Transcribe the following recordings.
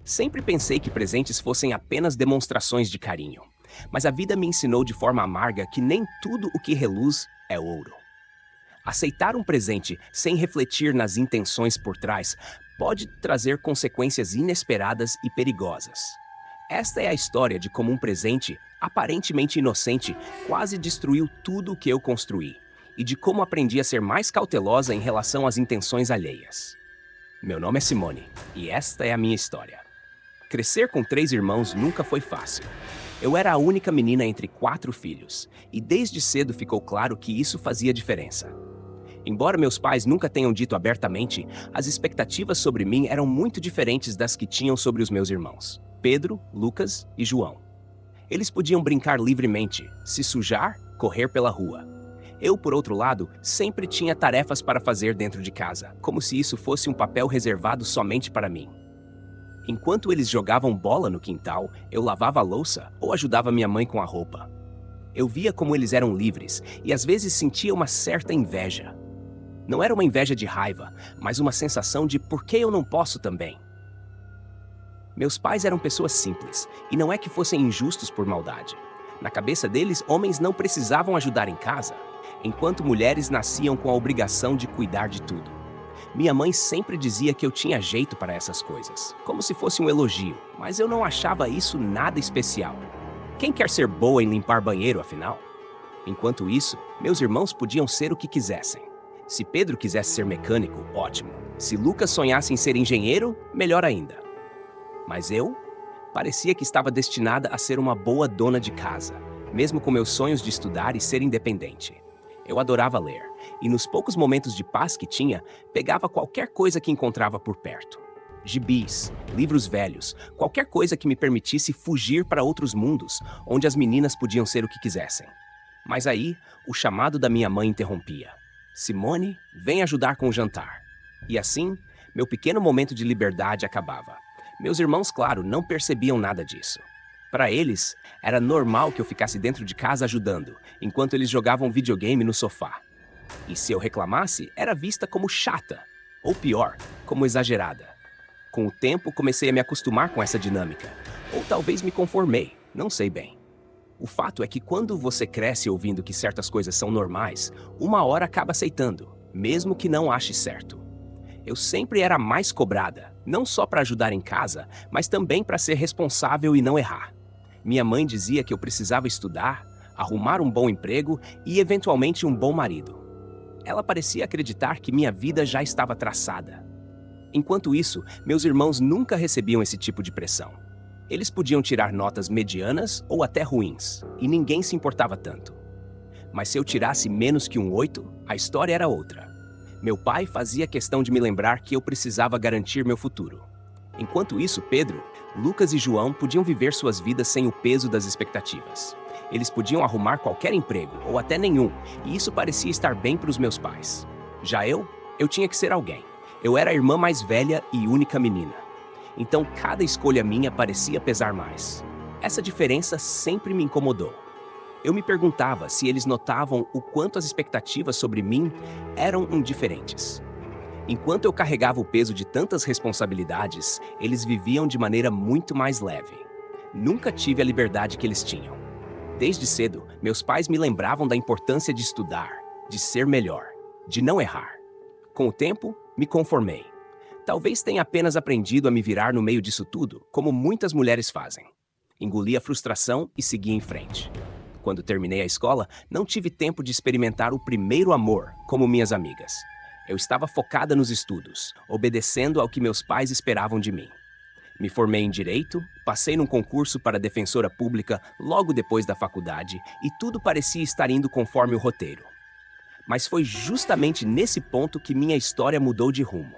Sempre pensei que presentes fossem apenas demonstrações de carinho, mas a vida me ensinou de forma amarga que nem tudo o que reluz é ouro. Aceitar um presente sem refletir nas intenções por trás pode trazer consequências inesperadas e perigosas. Esta é a história de como um presente, aparentemente inocente, quase destruiu tudo o que eu construí, e de como aprendi a ser mais cautelosa em relação às intenções alheias. Meu nome é Simone, e esta é a minha história. Crescer com 3 irmãos nunca foi fácil. Eu era a única menina entre 4 filhos, e desde cedo ficou claro que isso fazia diferença. Embora meus pais nunca tenham dito abertamente, as expectativas sobre mim eram muito diferentes das que tinham sobre os meus irmãos, Pedro, Lucas e João. Eles podiam brincar livremente, se sujar, correr pela rua. Eu, por outro lado, sempre tinha tarefas para fazer dentro de casa, como se isso fosse um papel reservado somente para mim. Enquanto eles jogavam bola no quintal, eu lavava a louça ou ajudava minha mãe com a roupa. Eu via como eles eram livres e às vezes sentia uma certa inveja. Não era uma inveja de raiva, mas uma sensação de por que eu não posso também. Meus pais eram pessoas simples, e não é que fossem injustos por maldade. Na cabeça deles, homens não precisavam ajudar em casa, enquanto mulheres nasciam com a obrigação de cuidar de tudo. Minha mãe sempre dizia que eu tinha jeito para essas coisas, como se fosse um elogio, mas eu não achava isso nada especial. Quem quer ser boa em limpar banheiro, afinal? Enquanto isso, meus irmãos podiam ser o que quisessem. Se Pedro quisesse ser mecânico, ótimo. Se Lucas sonhasse em ser engenheiro, melhor ainda. Mas eu parecia que estava destinada a ser uma boa dona de casa, mesmo com meus sonhos de estudar e ser independente. Eu adorava ler, e nos poucos momentos de paz que tinha, pegava qualquer coisa que encontrava por perto. Gibis, livros velhos, qualquer coisa que me permitisse fugir para outros mundos, onde as meninas podiam ser o que quisessem. Mas aí, o chamado da minha mãe interrompia. Simone, vem ajudar com o jantar. E assim, meu pequeno momento de liberdade acabava. Meus irmãos, claro, não percebiam nada disso. Para eles, era normal que eu ficasse dentro de casa ajudando, enquanto eles jogavam videogame no sofá. E se eu reclamasse, era vista como chata, ou pior, como exagerada. Com o tempo, comecei a me acostumar com essa dinâmica, ou talvez me conformei, não sei bem. O fato é que quando você cresce ouvindo que certas coisas são normais, uma hora acaba aceitando, mesmo que não ache certo. Eu sempre era mais cobrada, não só para ajudar em casa, mas também para ser responsável e não errar. Minha mãe dizia que eu precisava estudar, arrumar um bom emprego e, eventualmente, um bom marido. Ela parecia acreditar que minha vida já estava traçada. Enquanto isso, meus irmãos nunca recebiam esse tipo de pressão. Eles podiam tirar notas medianas ou até ruins, e ninguém se importava tanto. Mas se eu tirasse menos que um 8, a história era outra. Meu pai fazia questão de me lembrar que eu precisava garantir meu futuro. Enquanto isso, Pedro, Lucas e João podiam viver suas vidas sem o peso das expectativas. Eles podiam arrumar qualquer emprego, ou até nenhum, e isso parecia estar bem para os meus pais. Já eu tinha que ser alguém. Eu era a irmã mais velha e única menina. Então, cada escolha minha parecia pesar mais. Essa diferença sempre me incomodou. Eu me perguntava se eles notavam o quanto as expectativas sobre mim eram indiferentes. Enquanto eu carregava o peso de tantas responsabilidades, eles viviam de maneira muito mais leve. Nunca tive a liberdade que eles tinham. Desde cedo, meus pais me lembravam da importância de estudar, de ser melhor, de não errar. Com o tempo, me conformei. Talvez tenha apenas aprendido a me virar no meio disso tudo, como muitas mulheres fazem. Engoli a frustração e segui em frente. Quando terminei a escola, não tive tempo de experimentar o primeiro amor, como minhas amigas. Eu estava focada nos estudos, obedecendo ao que meus pais esperavam de mim. Me formei em Direito, passei num concurso para defensora pública logo depois da faculdade e tudo parecia estar indo conforme o roteiro. Mas foi justamente nesse ponto que minha história mudou de rumo.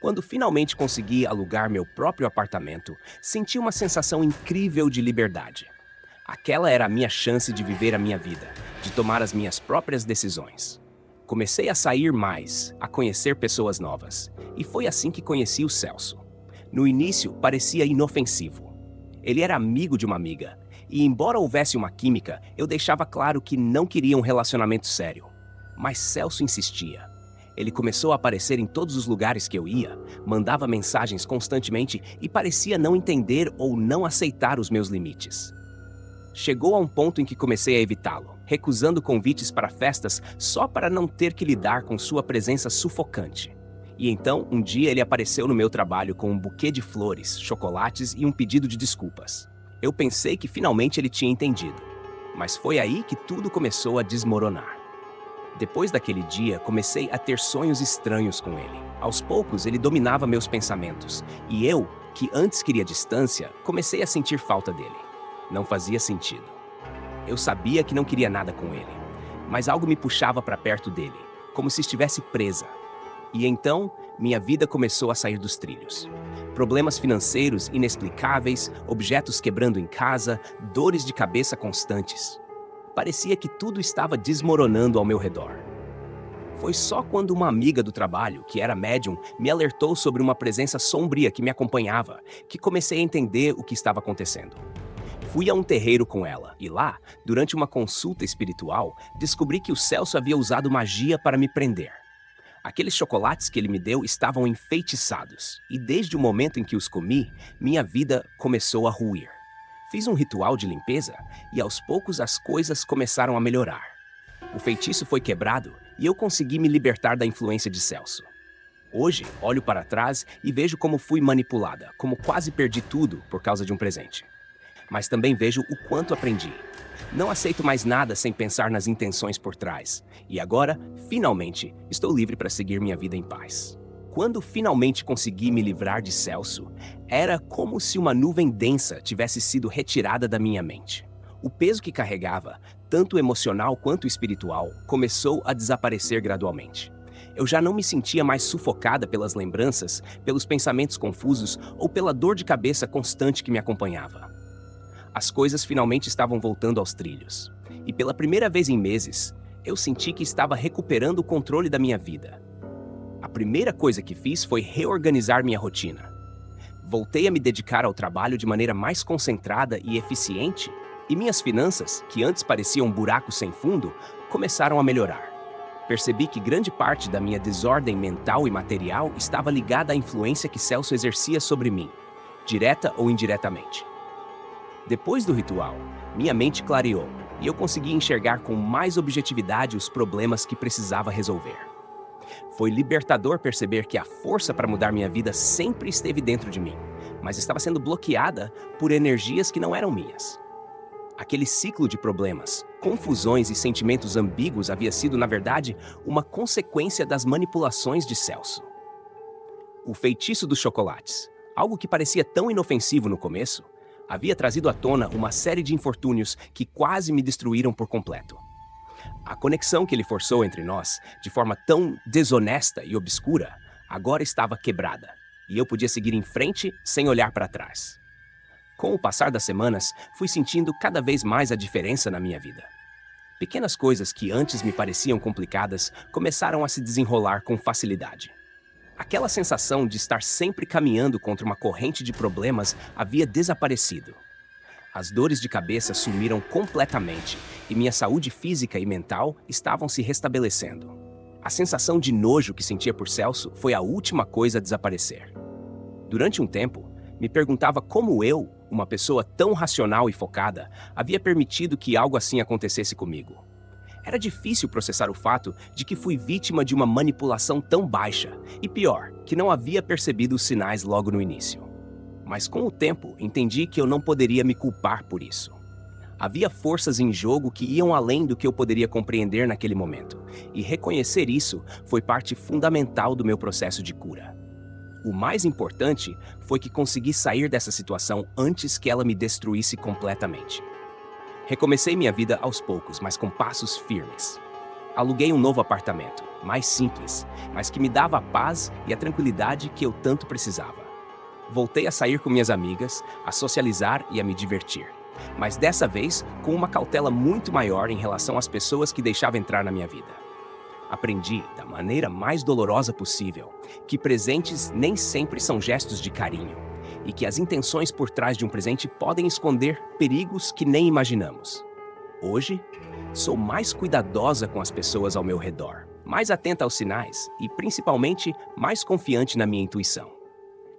Quando finalmente consegui alugar meu próprio apartamento, senti uma sensação incrível de liberdade. Aquela era a minha chance de viver a minha vida, de tomar as minhas próprias decisões. Comecei a sair mais, a conhecer pessoas novas, e foi assim que conheci o Celso. No início, parecia inofensivo. Ele era amigo de uma amiga, e embora houvesse uma química, eu deixava claro que não queria um relacionamento sério. Mas Celso insistia. Ele começou a aparecer em todos os lugares que eu ia, mandava mensagens constantemente e parecia não entender ou não aceitar os meus limites. Chegou a um ponto em que comecei a evitá-lo, recusando convites para festas só para não ter que lidar com sua presença sufocante. E então, um dia ele apareceu no meu trabalho com um buquê de flores, chocolates e um pedido de desculpas. Eu pensei que finalmente ele tinha entendido, mas foi aí que tudo começou a desmoronar. Depois daquele dia, comecei a ter sonhos estranhos com ele. Aos poucos, ele dominava meus pensamentos, e eu, que antes queria distância, comecei a sentir falta dele. Não fazia sentido. Eu sabia que não queria nada com ele, mas algo me puxava para perto dele, como se estivesse presa. E então, minha vida começou a sair dos trilhos. Problemas financeiros inexplicáveis, objetos quebrando em casa, dores de cabeça constantes. Parecia que tudo estava desmoronando ao meu redor. Foi só quando uma amiga do trabalho, que era médium, me alertou sobre uma presença sombria que me acompanhava, que comecei a entender o que estava acontecendo. Fui a um terreiro com ela, e lá, durante uma consulta espiritual, descobri que o Celso havia usado magia para me prender. Aqueles chocolates que ele me deu estavam enfeitiçados, e desde o momento em que os comi, minha vida começou a ruir. Fiz um ritual de limpeza e aos poucos as coisas começaram a melhorar. O feitiço foi quebrado e eu consegui me libertar da influência de Celso. Hoje, olho para trás e vejo como fui manipulada, como quase perdi tudo por causa de um presente. Mas também vejo o quanto aprendi. Não aceito mais nada sem pensar nas intenções por trás. E agora, finalmente, estou livre para seguir minha vida em paz. Quando finalmente consegui me livrar de Celso, era como se uma nuvem densa tivesse sido retirada da minha mente. O peso que carregava, tanto emocional quanto espiritual, começou a desaparecer gradualmente. Eu já não me sentia mais sufocada pelas lembranças, pelos pensamentos confusos ou pela dor de cabeça constante que me acompanhava. As coisas finalmente estavam voltando aos trilhos. E pela primeira vez em meses, eu senti que estava recuperando o controle da minha vida. A primeira coisa que fiz foi reorganizar minha rotina. Voltei a me dedicar ao trabalho de maneira mais concentrada e eficiente, e minhas finanças, que antes pareciam um buraco sem fundo, começaram a melhorar. Percebi que grande parte da minha desordem mental e material estava ligada à influência que Celso exercia sobre mim, direta ou indiretamente. Depois do ritual, minha mente clareou e eu consegui enxergar com mais objetividade os problemas que precisava resolver. Foi libertador perceber que a força para mudar minha vida sempre esteve dentro de mim, mas estava sendo bloqueada por energias que não eram minhas. Aquele ciclo de problemas, confusões e sentimentos ambíguos havia sido, na verdade, uma consequência das manipulações de Celso. O feitiço dos chocolates, algo que parecia tão inofensivo no começo, havia trazido à tona uma série de infortúnios que quase me destruíram por completo. A conexão que ele forçou entre nós, de forma tão desonesta e obscura, agora estava quebrada, e eu podia seguir em frente sem olhar para trás. Com o passar das semanas, fui sentindo cada vez mais a diferença na minha vida. Pequenas coisas que antes me pareciam complicadas começaram a se desenrolar com facilidade. Aquela sensação de estar sempre caminhando contra uma corrente de problemas havia desaparecido. As dores de cabeça sumiram completamente e minha saúde física e mental estavam se restabelecendo. A sensação de nojo que sentia por Celso foi a última coisa a desaparecer. Durante um tempo, me perguntava como eu, uma pessoa tão racional e focada, havia permitido que algo assim acontecesse comigo. Era difícil processar o fato de que fui vítima de uma manipulação tão baixa e, pior, que não havia percebido os sinais logo no início. Mas com o tempo, entendi que eu não poderia me culpar por isso. Havia forças em jogo que iam além do que eu poderia compreender naquele momento, e reconhecer isso foi parte fundamental do meu processo de cura. O mais importante foi que consegui sair dessa situação antes que ela me destruísse completamente. Recomecei minha vida aos poucos, mas com passos firmes. Aluguei um novo apartamento, mais simples, mas que me dava a paz e a tranquilidade que eu tanto precisava. Voltei a sair com minhas amigas, a socializar e a me divertir, mas dessa vez com uma cautela muito maior em relação às pessoas que deixava entrar na minha vida. Aprendi, da maneira mais dolorosa possível, que presentes nem sempre são gestos de carinho, e que as intenções por trás de um presente podem esconder perigos que nem imaginamos. Hoje, sou mais cuidadosa com as pessoas ao meu redor, mais atenta aos sinais e, principalmente, mais confiante na minha intuição.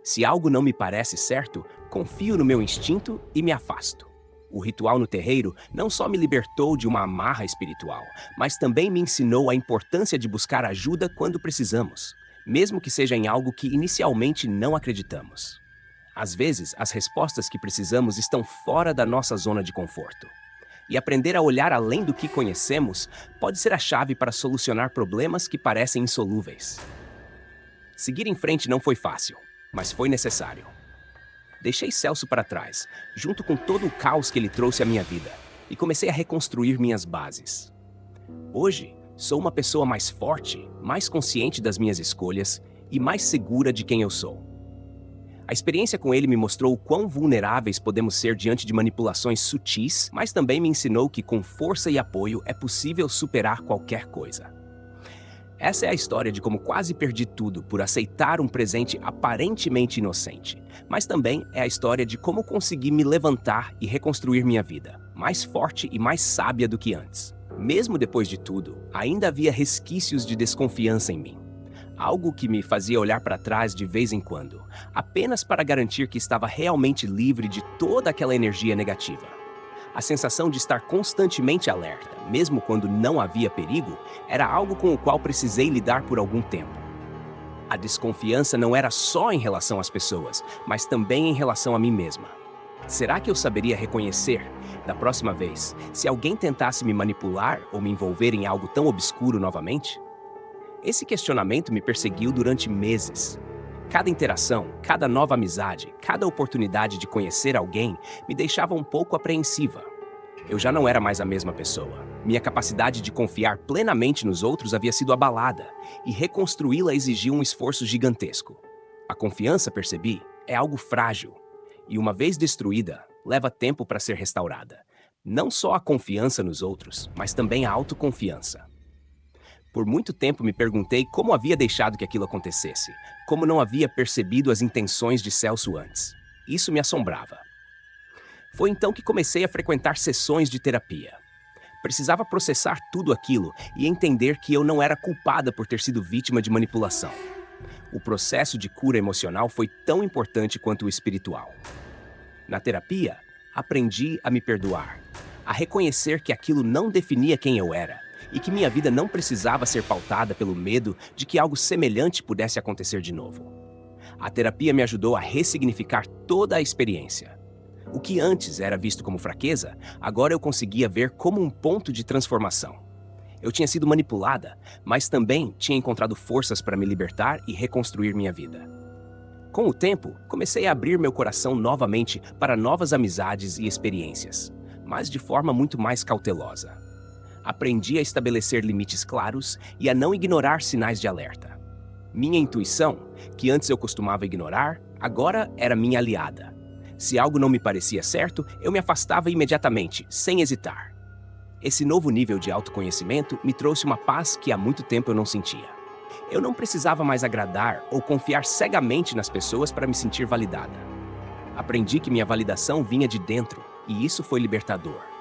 Se algo não me parece certo, confio no meu instinto e me afasto. O ritual no terreiro não só me libertou de uma amarra espiritual, mas também me ensinou a importância de buscar ajuda quando precisamos, mesmo que seja em algo que inicialmente não acreditamos. Às vezes, as respostas que precisamos estão fora da nossa zona de conforto. E aprender a olhar além do que conhecemos pode ser a chave para solucionar problemas que parecem insolúveis. Seguir em frente não foi fácil, mas foi necessário. Deixei Celso para trás, junto com todo o caos que ele trouxe à minha vida, e comecei a reconstruir minhas bases. Hoje, sou uma pessoa mais forte, mais consciente das minhas escolhas e mais segura de quem eu sou. A experiência com ele me mostrou o quão vulneráveis podemos ser diante de manipulações sutis, mas também me ensinou que com força e apoio é possível superar qualquer coisa. Essa é a história de como quase perdi tudo por aceitar um presente aparentemente inocente, mas também é a história de como consegui me levantar e reconstruir minha vida, mais forte e mais sábia do que antes. Mesmo depois de tudo, ainda havia resquícios de desconfiança em mim. Algo que me fazia olhar para trás de vez em quando, apenas para garantir que estava realmente livre de toda aquela energia negativa. A sensação de estar constantemente alerta, mesmo quando não havia perigo, era algo com o qual precisei lidar por algum tempo. A desconfiança não era só em relação às pessoas, mas também em relação a mim mesma. Será que eu saberia reconhecer, da próxima vez, se alguém tentasse me manipular ou me envolver em algo tão obscuro novamente? Esse questionamento me perseguiu durante meses. Cada interação, cada nova amizade, cada oportunidade de conhecer alguém me deixava um pouco apreensiva. Eu já não era mais a mesma pessoa. Minha capacidade de confiar plenamente nos outros havia sido abalada, e reconstruí-la exigiu um esforço gigantesco. A confiança, percebi, é algo frágil, e uma vez destruída, leva tempo para ser restaurada. Não só a confiança nos outros, mas também a autoconfiança. Por muito tempo me perguntei como havia deixado que aquilo acontecesse, como não havia percebido as intenções de Celso antes. Isso me assombrava. Foi então que comecei a frequentar sessões de terapia. Precisava processar tudo aquilo e entender que eu não era culpada por ter sido vítima de manipulação. O processo de cura emocional foi tão importante quanto o espiritual. Na terapia, aprendi a me perdoar, a reconhecer que aquilo não definia quem eu era e que minha vida não precisava ser pautada pelo medo de que algo semelhante pudesse acontecer de novo. A terapia me ajudou a ressignificar toda a experiência. O que antes era visto como fraqueza, agora eu conseguia ver como um ponto de transformação. Eu tinha sido manipulada, mas também tinha encontrado forças para me libertar e reconstruir minha vida. Com o tempo, comecei a abrir meu coração novamente para novas amizades e experiências, mas de forma muito mais cautelosa. Aprendi a estabelecer limites claros e a não ignorar sinais de alerta. Minha intuição, que antes eu costumava ignorar, agora era minha aliada. Se algo não me parecia certo, eu me afastava imediatamente, sem hesitar. Esse novo nível de autoconhecimento me trouxe uma paz que há muito tempo eu não sentia. Eu não precisava mais agradar ou confiar cegamente nas pessoas para me sentir validada. Aprendi que minha validação vinha de dentro, e isso foi libertador.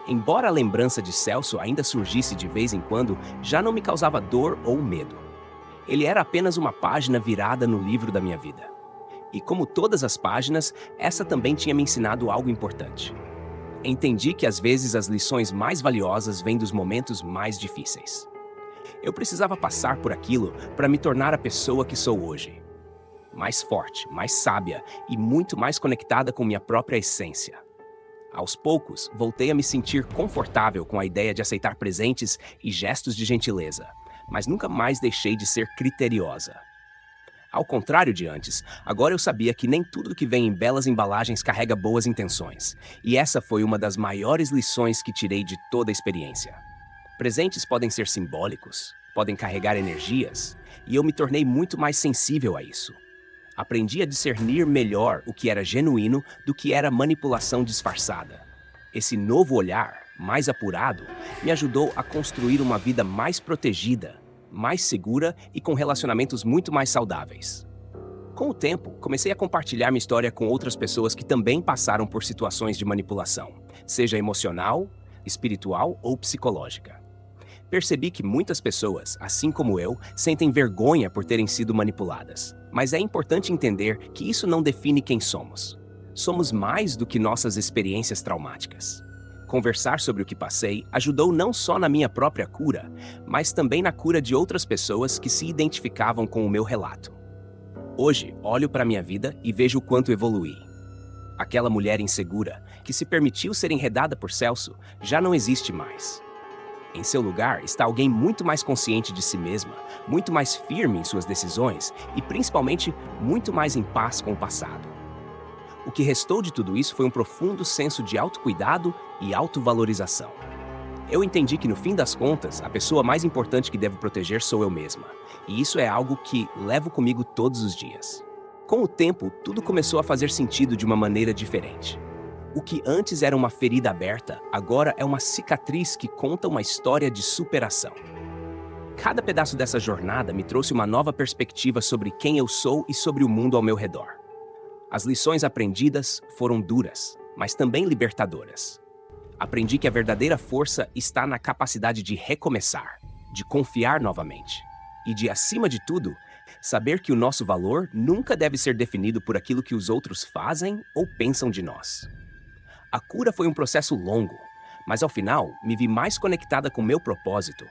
Embora a lembrança de Celso ainda surgisse de vez em quando, já não me causava dor ou medo. Ele era apenas uma página virada no livro da minha vida. E como todas as páginas, essa também tinha me ensinado algo importante. Entendi que às vezes as lições mais valiosas vêm dos momentos mais difíceis. Eu precisava passar por aquilo para me tornar a pessoa que sou hoje. Mais forte, mais sábia e muito mais conectada com minha própria essência. Aos poucos, voltei a me sentir confortável com a ideia de aceitar presentes e gestos de gentileza, mas nunca mais deixei de ser criteriosa. Ao contrário de antes, agora eu sabia que nem tudo que vem em belas embalagens carrega boas intenções, e essa foi uma das maiores lições que tirei de toda a experiência. Presentes podem ser simbólicos, podem carregar energias, e eu me tornei muito mais sensível a isso. Aprendi a discernir melhor o que era genuíno do que era manipulação disfarçada. Esse novo olhar, mais apurado, me ajudou a construir uma vida mais protegida, mais segura e com relacionamentos muito mais saudáveis. Com o tempo, comecei a compartilhar minha história com outras pessoas que também passaram por situações de manipulação, seja emocional, espiritual ou psicológica. Percebi que muitas pessoas, assim como eu, sentem vergonha por terem sido manipuladas. Mas é importante entender que isso não define quem somos. Somos mais do que nossas experiências traumáticas. Conversar sobre o que passei ajudou não só na minha própria cura, mas também na cura de outras pessoas que se identificavam com o meu relato. Hoje, olho para minha vida e vejo o quanto evoluí. Aquela mulher insegura, que se permitiu ser enredada por Celso, já não existe mais. Em seu lugar está alguém muito mais consciente de si mesma, muito mais firme em suas decisões e, principalmente, muito mais em paz com o passado. O que restou de tudo isso foi um profundo senso de autocuidado e autovalorização. Eu entendi que, no fim das contas, a pessoa mais importante que devo proteger sou eu mesma, e isso é algo que levo comigo todos os dias. Com o tempo, tudo começou a fazer sentido de uma maneira diferente. O que antes era uma ferida aberta, agora é uma cicatriz que conta uma história de superação. Cada pedaço dessa jornada me trouxe uma nova perspectiva sobre quem eu sou e sobre o mundo ao meu redor. As lições aprendidas foram duras, mas também libertadoras. Aprendi que a verdadeira força está na capacidade de recomeçar, de confiar novamente e de, acima de tudo, saber que o nosso valor nunca deve ser definido por aquilo que os outros fazem ou pensam de nós. A cura foi um processo longo, mas ao final me vi mais conectada com meu propósito,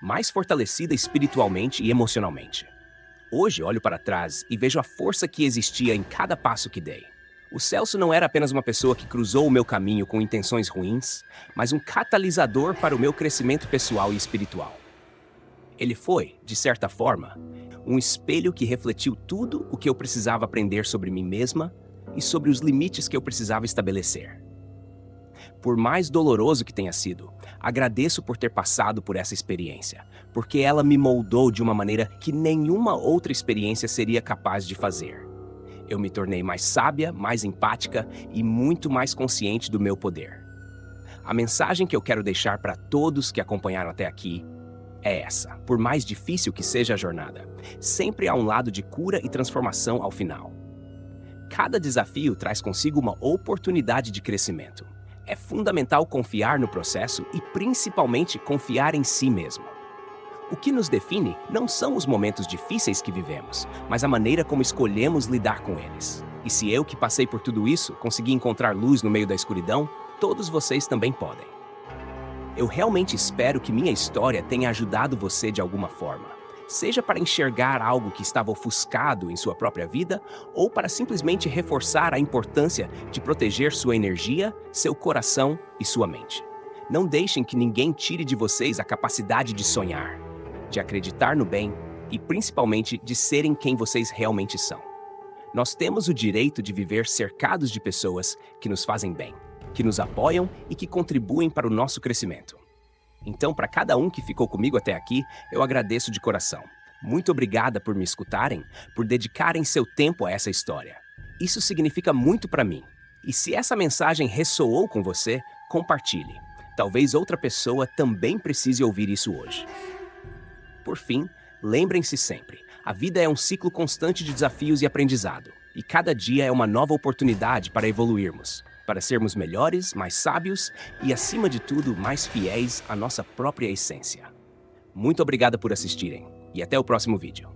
mais fortalecida espiritualmente e emocionalmente. Hoje olho para trás e vejo a força que existia em cada passo que dei. O Celso não era apenas uma pessoa que cruzou o meu caminho com intenções ruins, mas um catalisador para o meu crescimento pessoal e espiritual. Ele foi, de certa forma, um espelho que refletiu tudo o que eu precisava aprender sobre mim mesma e sobre os limites que eu precisava estabelecer. Por mais doloroso que tenha sido, agradeço por ter passado por essa experiência, porque ela me moldou de uma maneira que nenhuma outra experiência seria capaz de fazer. Eu me tornei mais sábia, mais empática e muito mais consciente do meu poder. A mensagem que eu quero deixar para todos que acompanharam até aqui é essa: por mais difícil que seja a jornada, sempre há um lado de cura e transformação ao final. Cada desafio traz consigo uma oportunidade de crescimento. É fundamental confiar no processo e, principalmente, confiar em si mesmo. O que nos define não são os momentos difíceis que vivemos, mas a maneira como escolhemos lidar com eles. E se eu, que passei por tudo isso, consegui encontrar luz no meio da escuridão, todos vocês também podem. Eu realmente espero que minha história tenha ajudado você de alguma forma. Seja para enxergar algo que estava ofuscado em sua própria vida, ou para simplesmente reforçar a importância de proteger sua energia, seu coração e sua mente. Não deixem que ninguém tire de vocês a capacidade de sonhar, de acreditar no bem e, principalmente, de serem quem vocês realmente são. Nós temos o direito de viver cercados de pessoas que nos fazem bem, que nos apoiam e que contribuem para o nosso crescimento. Então, para cada um que ficou comigo até aqui, eu agradeço de coração. Muito obrigada por me escutarem, por dedicarem seu tempo a essa história. Isso significa muito para mim. E se essa mensagem ressoou com você, compartilhe. Talvez outra pessoa também precise ouvir isso hoje. Por fim, lembrem-se sempre, a vida é um ciclo constante de desafios e aprendizado. E cada dia é uma nova oportunidade para evoluirmos, para sermos melhores, mais sábios e, acima de tudo, mais fiéis à nossa própria essência. Muito obrigado por assistirem e até o próximo vídeo.